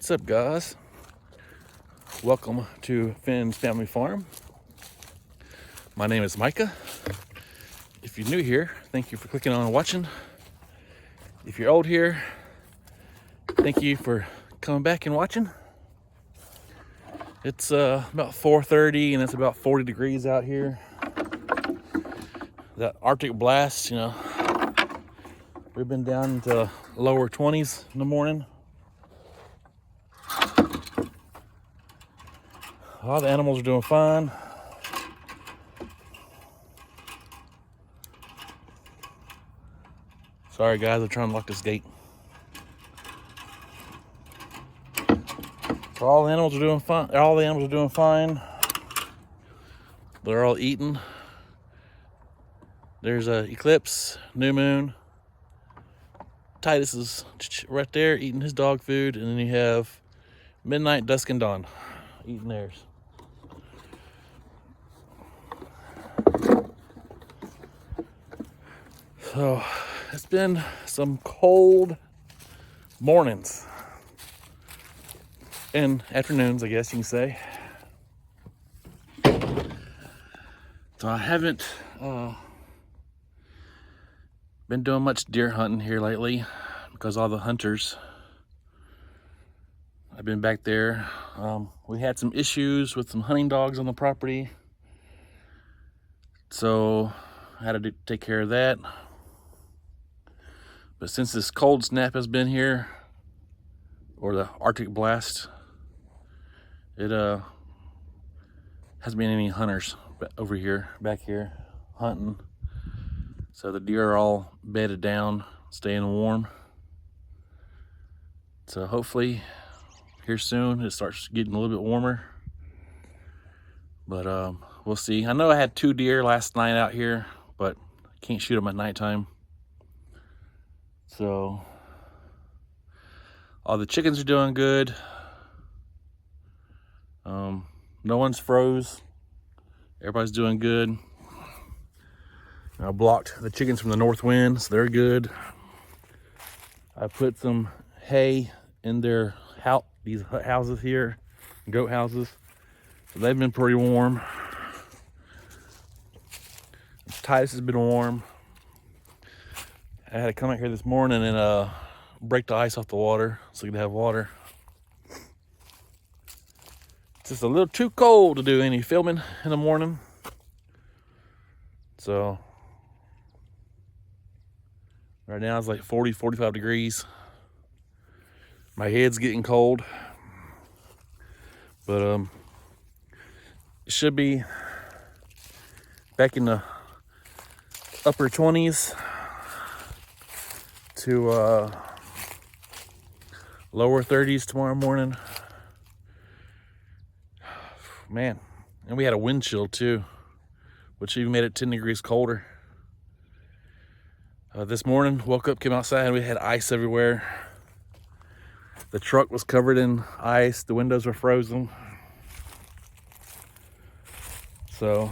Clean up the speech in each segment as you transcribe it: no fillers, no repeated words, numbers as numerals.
What's up, guys? Welcome to Finn's Family Farm. My name is Micah. If you're new here, thank you for clicking on and watching. If you're old here, thank you for coming back and watching. It's about 4:30 and it's about 40 degrees out here. That Arctic blast, you know, we've been down into lower 20s in the morning. All the animals are doing fine. Sorry guys, I'm trying to lock this gate. So all the animals are doing fine. They're all eating. There's a eclipse, new moon. Titus is right there eating his dog food, and then you have midnight, dusk, and dawn eating theirs. So it's been some cold mornings and afternoons, I guess you can say. So I haven't been doing much deer hunting here lately because all the hunters. I've been back there. We had some issues with some hunting dogs on the property, so I had to take care of that. But since this cold snap has been here, or the Arctic blast, it hasn't been any hunters back here hunting. So the deer are all bedded down, staying warm. So hopefully here soon it starts getting a little bit warmer. But we'll see. I know I had 2 deer last night out here, but I can't shoot them at nighttime. So all the chickens are doing good. No one's froze. Everybody's doing good. I blocked the chickens from the north wind, so they're good. I put some hay in their these houses here, goat houses. So they've been pretty warm. Titus has been warm. I had to come out here this morning and break the ice off the water so we could have water. It's just a little too cold to do any filming in the morning. So right now it's like 40, 45 degrees. My head's getting cold. But it should be back in the upper 20s to lower 30s tomorrow morning. Man, and we had a wind chill too, which even made it 10 degrees colder. This morning, woke up, came outside, and we had ice everywhere. The truck was covered in ice. The windows were frozen. So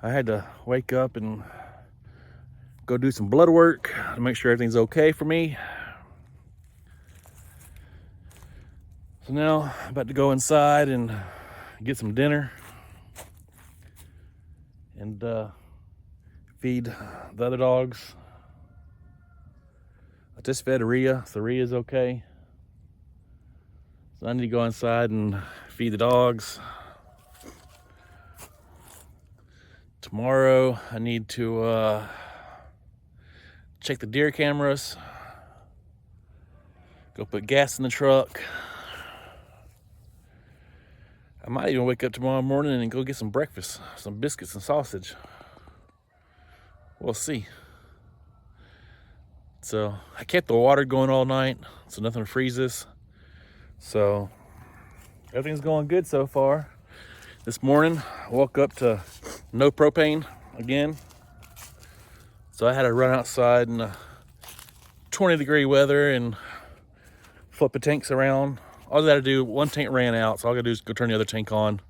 I had to wake up and go do some blood work to make sure everything's okay for me. So now I'm about to go inside and get some dinner and feed the other dogs. I just fed Rhea, so Rhea's okay. So I need to go inside and feed the dogs. Tomorrow I need to check the deer cameras, go put gas in the truck. I might even wake up tomorrow morning and go get some breakfast, some biscuits and sausage. We'll see. So I kept the water going all night, so nothing freezes. So everything's going good so far. This morning, I woke up to no propane again. So I had to run outside in 20-degree weather and flip the tanks around. All I got to do, one tank ran out, so all I got to do is go turn the other tank on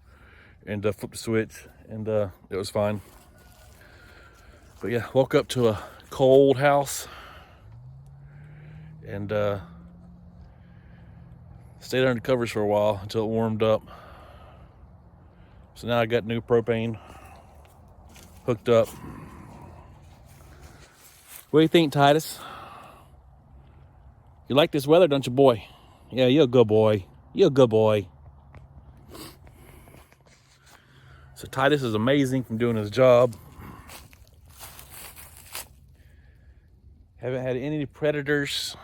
and flip the switch, and it was fine. But yeah, woke up to a cold house, and Stayed under the covers for a while until it warmed up. So now I got new propane hooked up. What do you think, Titus? You like this weather, don't you, boy? Yeah, you're a good boy. You're a good boy. So Titus is amazing from doing his job. Haven't had any predators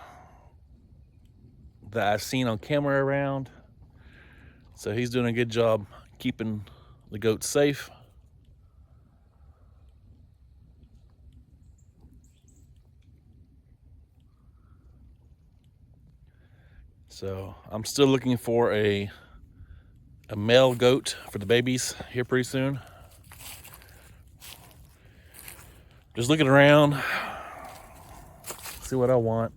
that I've seen on camera around. So he's doing a good job keeping the goats safe. So I'm still looking for a male goat for the babies here pretty soon. Just looking around, see what I want.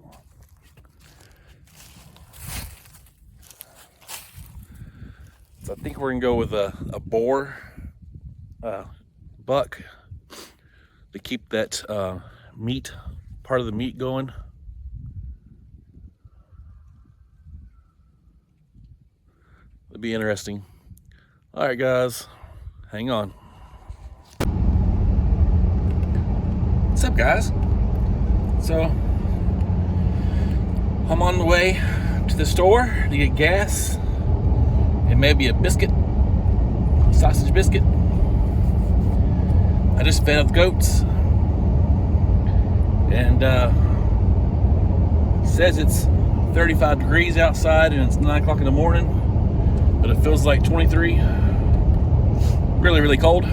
So I think we're gonna go with a boar buck to keep that meat, part of the meat going. It'll be interesting. All right, guys, hang on. What's up, guys? So I'm on the way to the store to get gas and maybe a biscuit, sausage biscuit. I just fed up the goats, and it says it's 35 degrees outside and it's 9 o'clock in the morning, but it feels like 23. Really, really cold.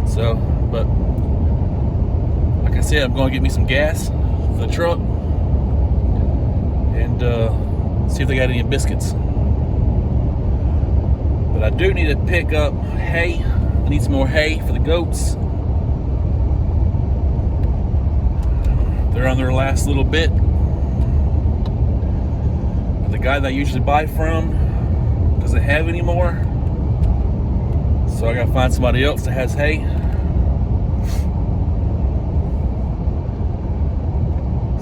So, but like I said, I'm going to get me some gas for the truck and see if they got any biscuits. But I do need to pick up hay. I need some more hay for the goats. They're on their last little bit. But the guy that I usually buy from doesn't have any more. So I gotta find somebody else that has hay.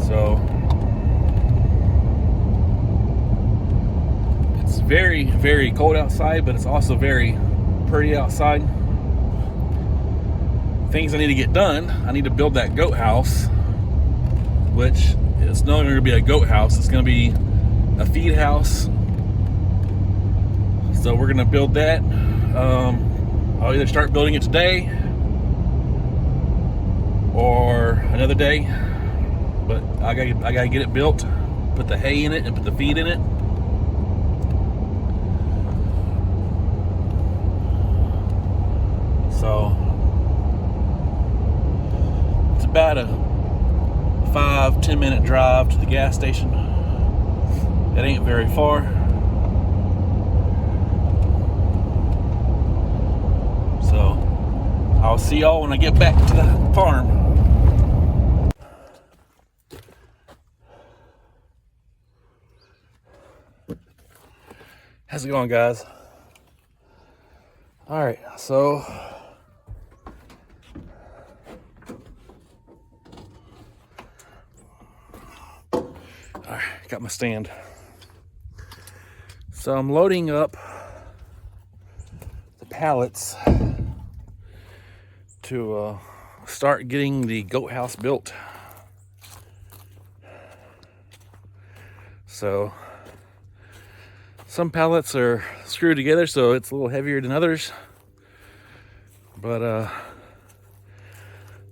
So it's very, very cold outside, but it's also very pretty outside. Things I need to get done. I need to build that goat house, which it's no longer gonna be a goat house, it's gonna be a feed house. So we're gonna build that. I'll either start building it today or another day, but I gotta get it built, put the hay in it and put the feed in it. So it's about a 5-10 minute drive to the gas station. It ain't very far. So I'll see y'all when I get back to the farm. How's it going, guys? All right, so got my stand. So I'm loading up the pallets to start getting the goat house built. So some pallets are screwed together, so it's a little heavier than others. But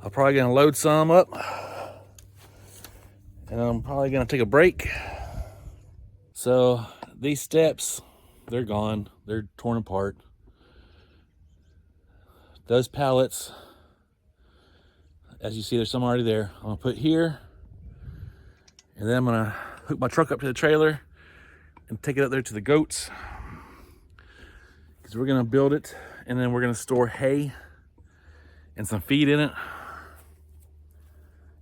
I'm probably gonna load some up, and I'm probably gonna take a break. So these steps, they're gone. They're torn apart. Those pallets, as you see, there's some already there. I'm gonna put here, and then I'm gonna hook my truck up to the trailer and take it up there to the goats, because we're gonna build it, and then we're gonna store hay and some feed in it,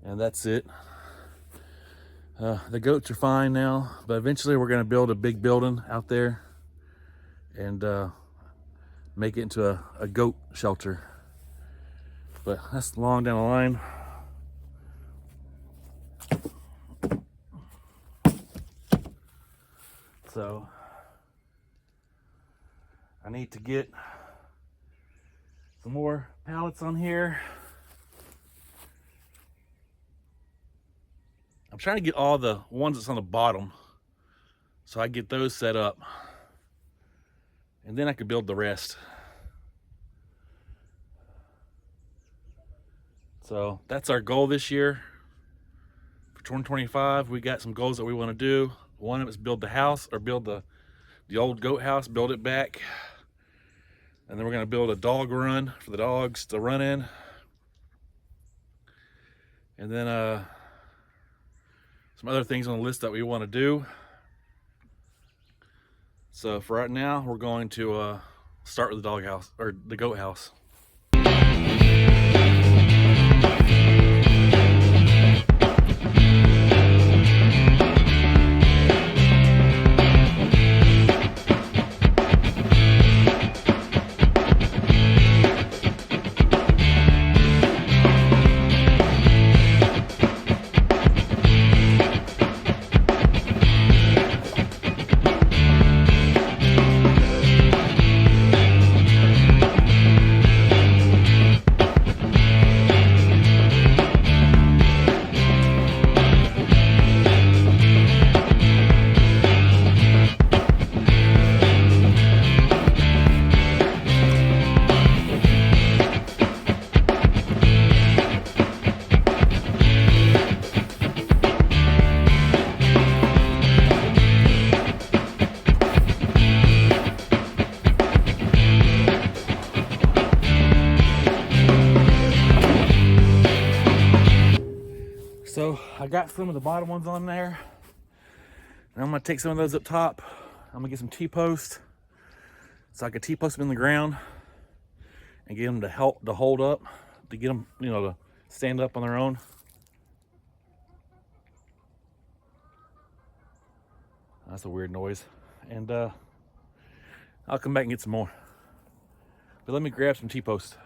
and that's it. The goats are fine now, but eventually we're gonna build a big building out there and make it into a goat shelter. But that's long down the line. So I need to get some more pallets on here. I'm trying to get all the ones that's on the bottom so I get those set up, and then I could build the rest. So that's our goal this year. For 2025, we got some goals that we want to do. One of them is build the house, or build the old goat house, build it back. And then we're going to build a dog run for the dogs to run in. And then some other things on the list that we want to do. So for right now, we're going to start with the dog house, or the goat house. So I got some of the bottom ones on there, and I'm gonna take some of those up top. I'm gonna get some T-posts so I can T-post them in the ground and get them to hold up, to get them, you know, to stand up on their own. That's a weird noise. And I'll come back and get some more. But let me grab some T-posts.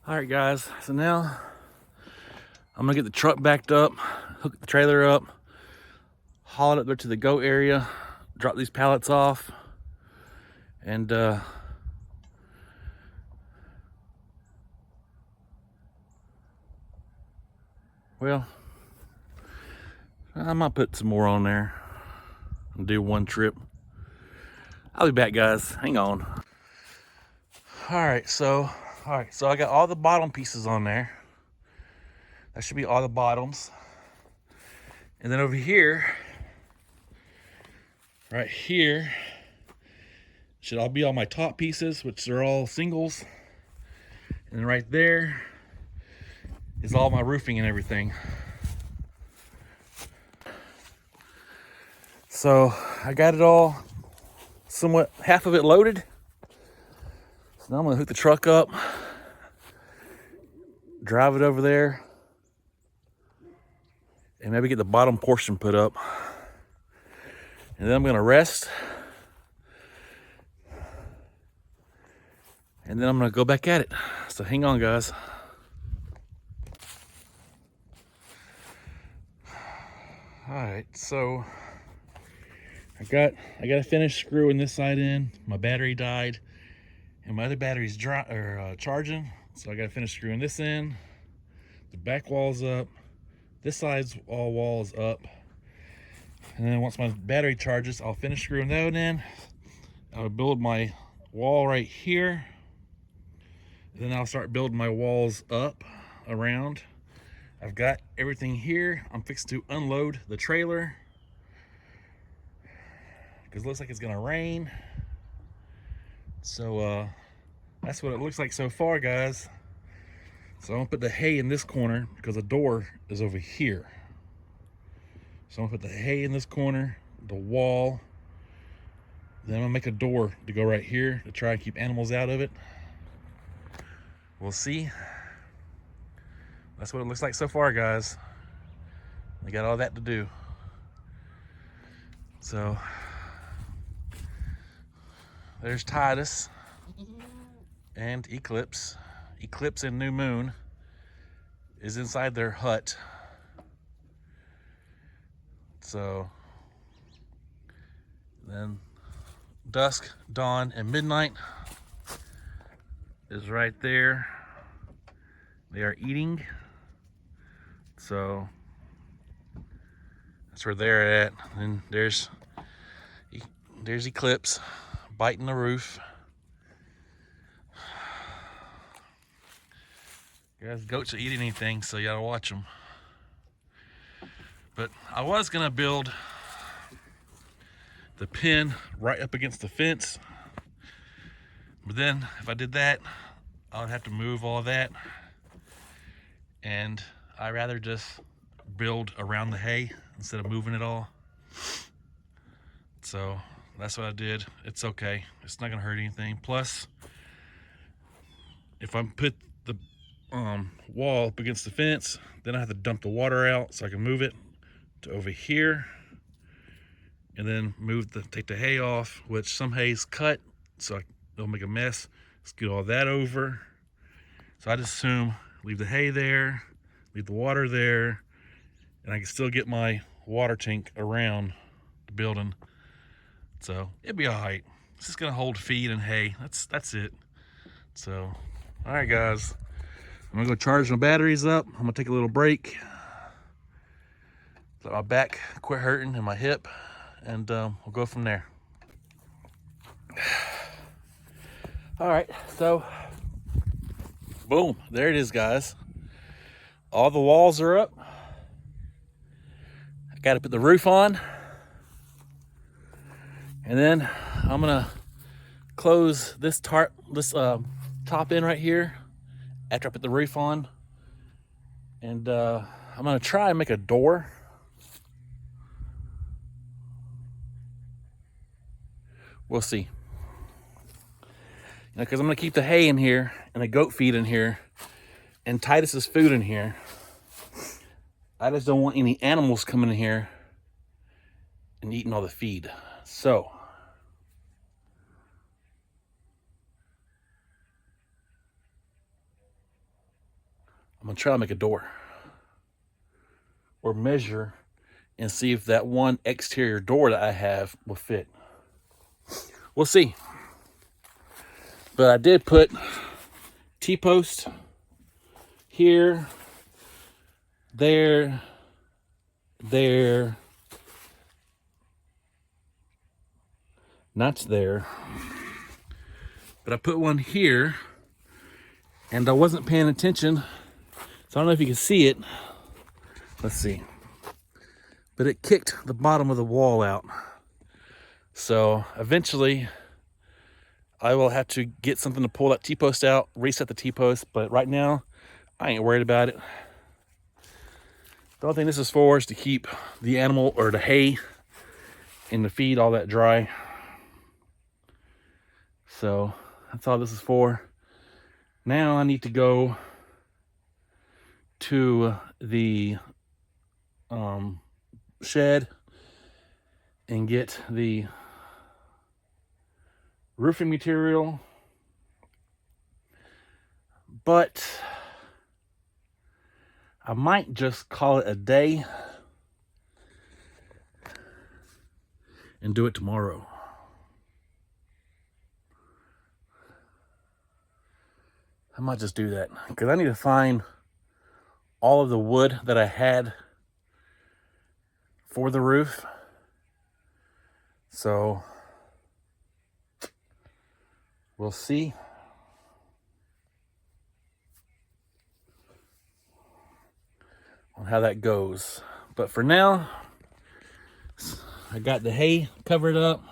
All right, guys, so now I'm gonna get the truck backed up, hook the trailer up, haul it up there to the goat area, drop these pallets off, and well, I might put some more on there and do one trip. I'll be back, guys, hang on. All right, so I got all the bottom pieces on there. That should be all the bottoms. And then over here, right here, should all be all my top pieces, which are all singles. And then right there is all my roofing and everything. So I got it all somewhat, half of it loaded. So now I'm gonna hook the truck up, drive it over there, and maybe get the bottom portion put up. And then I'm gonna rest. And then I'm gonna go back at it. So hang on, guys. All right, so I got to finish screwing this side in. My battery died, and my other battery's charging. So I got to finish screwing this in. The back wall's up. This side's all walls up. And then once my battery charges, I'll finish screwing that in. I'll build my wall right here. Then I'll start building my walls up around. I've got everything here. I'm fixing to unload the trailer because it looks like it's gonna rain. So that's what it looks like so far, guys. So I'm gonna put the hay in this corner because the door is over here. So I'm gonna put the hay in this corner, the wall. Then I'm gonna make a door to go right here to try and keep animals out of it. We'll see. That's what it looks like so far, guys. We got all that to do. So there's Titus and Eclipse. Eclipse and New Moon is inside their hut. So then Dusk, Dawn, and Midnight is right there. They are eating. So that's where they're at. And there's Eclipse biting the roof. Guys, goats will eat anything, so you gotta watch them. But I was gonna build the pen right up against the fence. But then if I did that, I would have to move all that. And I'd rather just build around the hay instead of moving it all. So that's what I did. It's okay. It's not gonna hurt anything. Plus, if I put the wall up against the fence, then I have to dump the water out so I can move it to over here, and then take the hay off, which some hay's cut, so it'll make a mess. Let's get all that over. So I just assume leave the hay there, leave the water there, and I can still get my water tank around the building. So it'll be all right. It's just gonna hold feed and hay. That's it. So, all right, guys. I'm gonna go charge my batteries up. I'm gonna take a little break. Let my back quit hurting and my hip, and we'll go from there. All right, so boom, there it is, guys. All the walls are up. I got to put the roof on, and then I'm gonna close this top end right here after I put the roof on, and I'm gonna try and make a door. We'll see. Because I'm gonna keep the hay in here and the goat feed in here and Titus's food in here. I just don't want any animals coming in here and eating all the feed. So I'm gonna try to make a door or measure and see if that one exterior door that I have will fit. We'll see. But I did put T-post here, there, not there, but I put one here, and I wasn't paying attention, so I don't know if you can see it. Let's see. But it kicked the bottom of the wall out. So eventually I will have to get something to pull that T-post out, reset the T-post, but right now I ain't worried about it. The only thing this is for is to keep the animal or the hay and to feed all that dry. So that's all this is for. Now I need to go to the shed and get the roofing material, but I might just call it a day and do it tomorrow. I might just do that because I need to find all of the wood that I had for the roof. So we'll see. On how that goes. But for now, I got the hay covered up.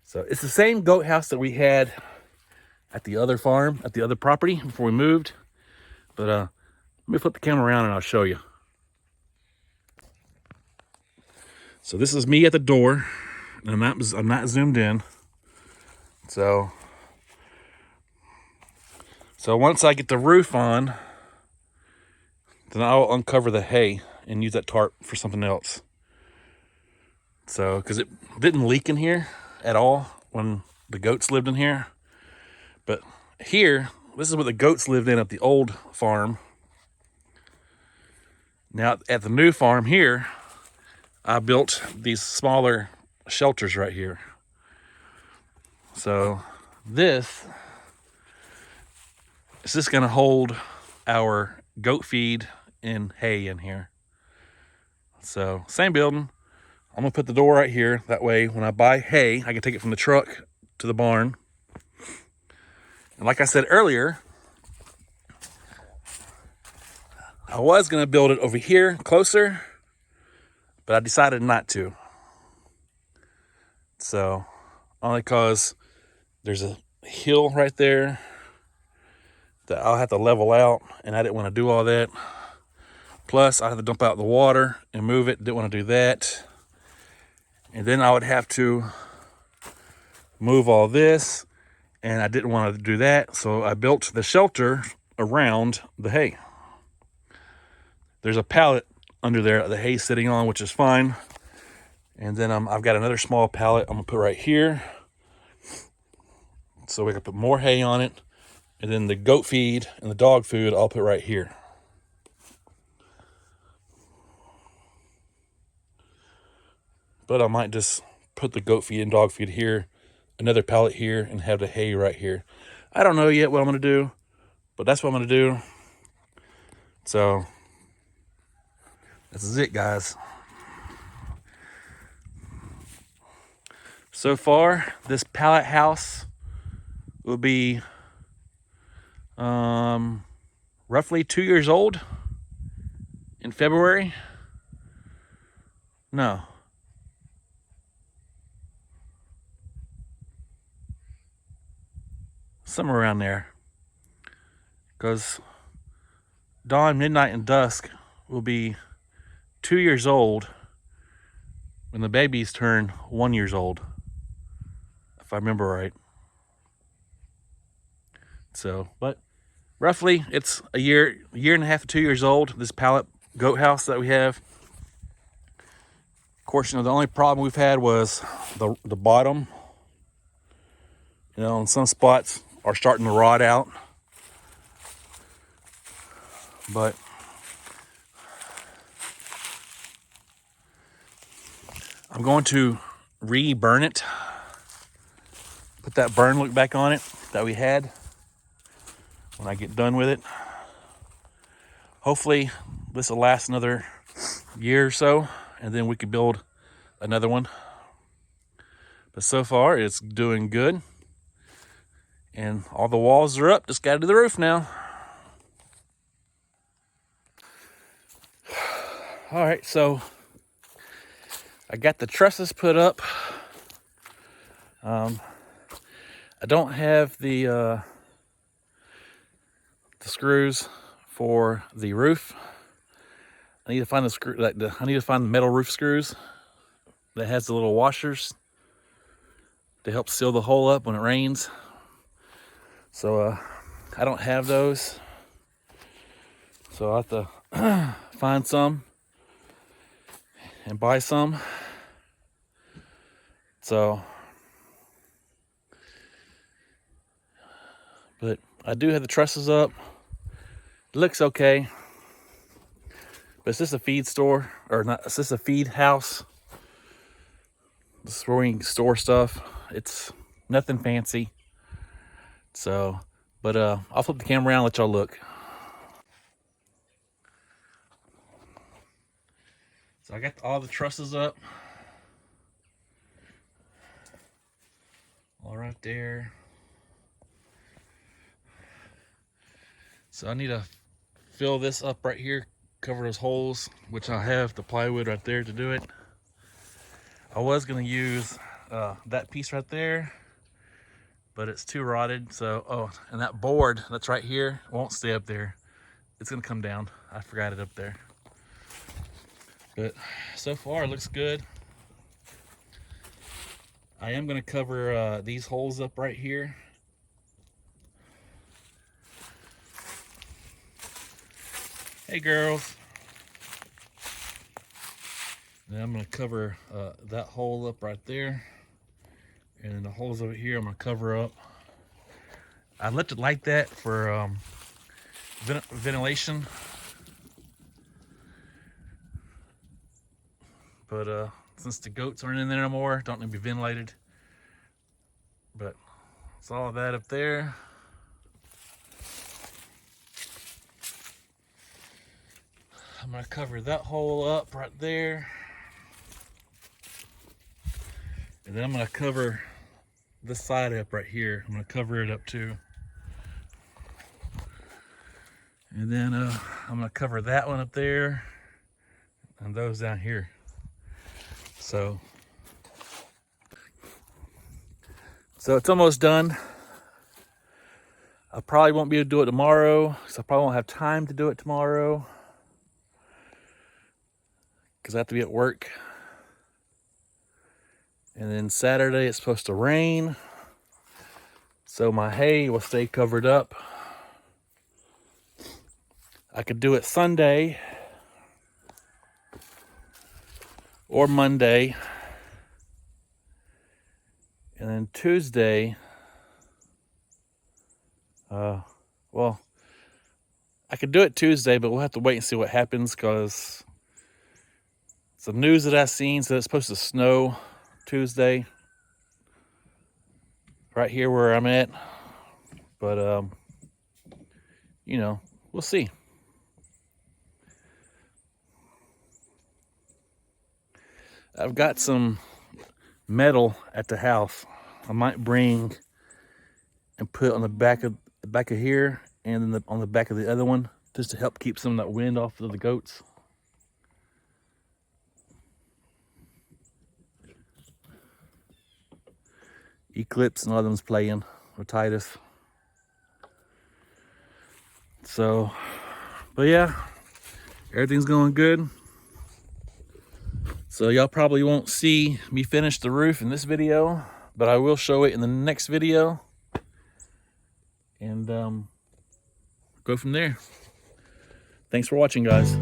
So it's the same goat house that we had at the other farm, at the other property before we moved. But let me flip the camera around and I'll show you. So this is me at the door, and I'm not zoomed in. So once I get the roof on, then I'll uncover the hay and use that tarp for something else. So, because it didn't leak in here at all when the goats lived in here. But here, this is what the goats lived in at the old farm. Now, at the new farm here, I built these smaller shelters right here. So this is just going to hold our goat feed and hay in here. So same building. I'm going to put the door right here. That way, when I buy hay, I can take it from the truck to the barn. And like I said earlier, I was going to build it over here closer, but I decided not to. So, only because there's a hill right there that I'll have to level out, and I didn't want to do all that. Plus, I have to dump out the water and move it. Didn't want to do that. And then I would have to move all this, and I didn't want to do that. So I built the shelter around the hay. There's a pallet under there that the hay's sitting on, which is fine. And then I've got another small pallet I'm gonna put right here, so we can put more hay on it. And then the goat feed and the dog food I'll put right here. But I might just put the goat feed and dog feed here, another pallet here, and have the hay right here. I don't know yet what I'm gonna do, but that's what I'm gonna do. So this is it, guys. So far, this pallet house will be roughly 2 years old in February. No. Somewhere around there. Because dawn, midnight, and dusk will be 2 years old when the babies turn 1 year old, if I remember right. So, but roughly it's a year and a half to 2 years old, this pallet goat house that we have. Of course, the only problem we've had was the bottom. In some spots are starting to rot out. But I'm going to re-burn it. Put that burn look back on it that we had when I get done with it. Hopefully this will last another year or so, and then we could build another one. But so far it's doing good. And all the walls are up, just got to do the roof now. All right, so I got the trusses put up. I don't have the screws for the roof. I need to find the screw, I need to find the metal roof screws that has the little washers to help seal the hole up when it rains. So I don't have those, so I have to find some and buy some. So, but I do have the trusses up. It looks okay, but it's just a feed store, or not, it's just a feed house. This is where we can store stuff. It's nothing fancy. So, but I'll flip the camera around and let y'all look. So I got all the trusses up. All right there. So I need to fill this up right here, cover those holes, which I have the plywood right there to do it. I was gonna use that piece right there, but it's too rotted. So, oh, and that board that's right here won't stay up there. It's gonna come down. I forgot it up there. But so far it looks good. I am gonna cover these holes up right here. Hey girls. And I'm gonna cover that hole up right there. And then the holes over here I'm gonna cover up. I left it like that for ventilation. But since the goats aren't in there no more, don't need to be ventilated. But it's all of that up there. I'm gonna cover that hole up right there. And then I'm gonna cover this side up right here. I'm gonna cover it up too. And then I'm gonna cover that one up there and those down here. So it's almost done. I probably won't be able to do it tomorrow, because I probably won't have time to do it tomorrow, because I have to be at work. And then Saturday it's supposed to rain, so my hay will stay covered up. I could do it Sunday or Monday. And then Tuesday, well, I could do it Tuesday, but we'll have to wait and see what happens, because some news that I've seen said it's supposed to snow Tuesday right here where I'm at. But, you know, we'll see. I've got some metal at the house. I might bring and put on the back of here, and then on the back of the other one, just to help keep some of that wind off of the goats. Eclipse and all them's playing with Titus. So, but yeah, everything's going good. So y'all probably won't see me finish the roof in this video, but I will show it in the next video. And go from there. Thanks for watching, guys.